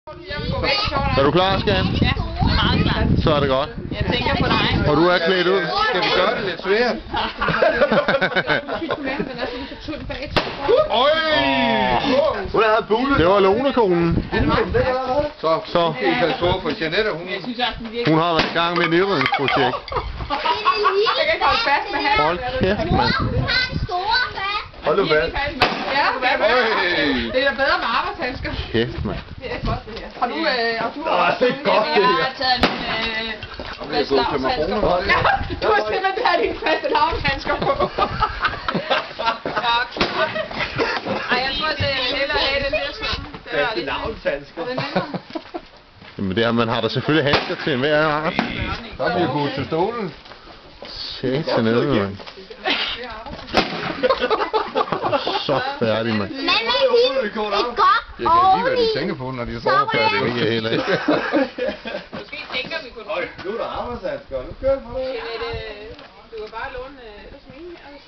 Er du klar, Skan? Ja, meget klar. Så er det godt. Jeg tænker på dig. Og du er klædt ud. Skal vi gøre det lidt svært? Hun havde bulet. Det var Lone-konen. Så kan I passe på, for Jeanette, Hun har været i gang med et nedrivningsprojekt. Jeg kan ikke holde fast med her. Hold kæft, mand. Hold nu fast. Ja, det er da bedre med arbejdshandsker. Kæft, mand. Det er godt, det her. Har du... Det er godt, det her. Jeg har taget mine fastelavnshandsker på. Ja, du har simpelthen taget dine fastelavnshandsker på. Ja, klar. Ej, jeg tror, det er hellere at have den der sådan. Fastelavnshandsker. Jamen det er, man har da selvfølgelig handsker til hver art. Så er vi gået til stolen. Sæt nede, mand. Så færdig, mand. Jeg kan lige hvad de tænker på, når de står og kører det. Det er heller ikke. Måske tænker vi kunne... Nu er der arbejdshandsker. Nu kører vi. Du kan bare låne ellers mine her, hvis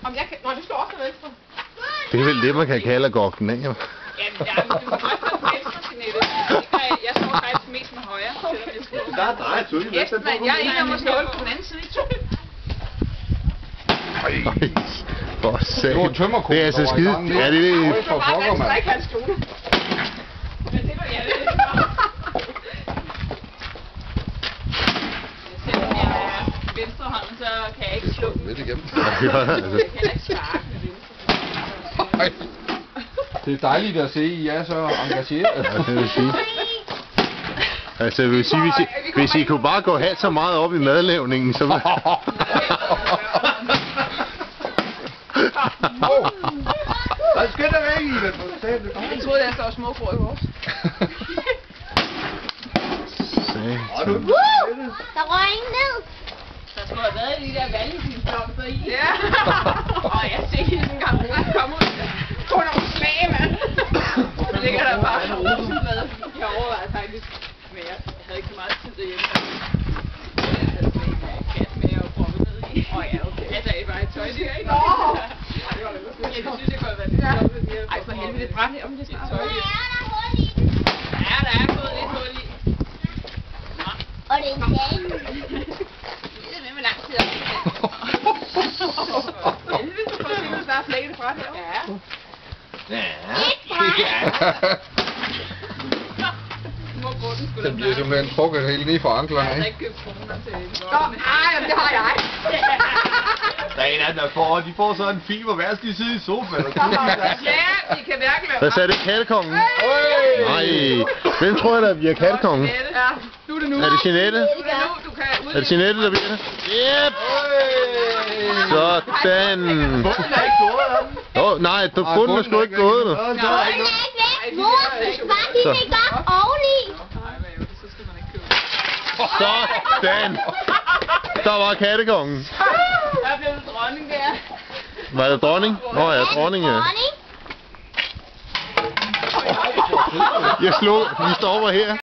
om jeg kan... Nå, du står også til venstre. Det er vel det, man kan kalde at gokke den af. Jamen, du kan godt tage den venstre, Jeanette. Jeg står faktisk mest med højre. Der er drejet tydeligt. Kæft, mand. Jeg er en, der må stå på den anden side i to. Ej, for satan. Det var tømmerkonen, Det er altså der var i skide. gang. Ja, det er For pokker, mand. Ikke hans stole. Men det var jeg det. Selvom jeg er venstrehånden, så kan jeg ikke slå den. Lidt igennem. det gør det, altså. Jeg kan ikke sparke med venstre. Ej. Det er dejligt at se, I er så engageret. Ja, det vil sige. Altså, jeg vil sige, hvis I kunne bare gå halvt så meget op i madlavningen, så... Hvad skal der væk i det? Jeg troede, der står småbrød i vores. Der røg ingen ned. Der skulle have været de der valgetinsblomster i. Ja. Og jeg ser ikke sådan en gang komme ud. Få nogle smag, mand. Så ligger der bare en rosenblad. Jeg overvejede faktisk. Men jeg havde ikke så meget tid derhjemme. Jeg havde sådan en kasse med at proppe ned i. Ja, okay. Altså, det var et tøj, det her, ikke? Nå! Jeg synes, det kunne have været lidt sjovt. Ej, for helvede, det brænder om det snart. Ja, der er gået lidt hul i. Og det er dagen. Det er med lang tid op. Helvede, så får jeg simpelthen bare flækket fra det. Ja. Den bliver simpelthen trukket helt lige fra anklerne, Jeg har ikke? ikke købt kroner til Ej, det har jeg. Der er en af dem, de får så en fiber hver skal sidde i sofaen. Ja, I kan hverken lave... Hvad sagde det? Kattekongen? Nej. Hvem tror jeg, der bliver kattekongen? Ja, nu er det nu. Er det Jeanette? Nu er det nu, du kan ud. Er det Jeanette, der bliver det? Yep! Sådan. Nej, bunden er sgu ikke gået, du. Den er ikke væk. Mor, spark din ikke op oveni. Nej, hvad er det? Så skal man ikke købe. Sådan. Der var kattekongen. Der blev det dronning der. Var det dronning? Nå ja, dronning, ja. Dronning. Jeg slog. Vi stopper her.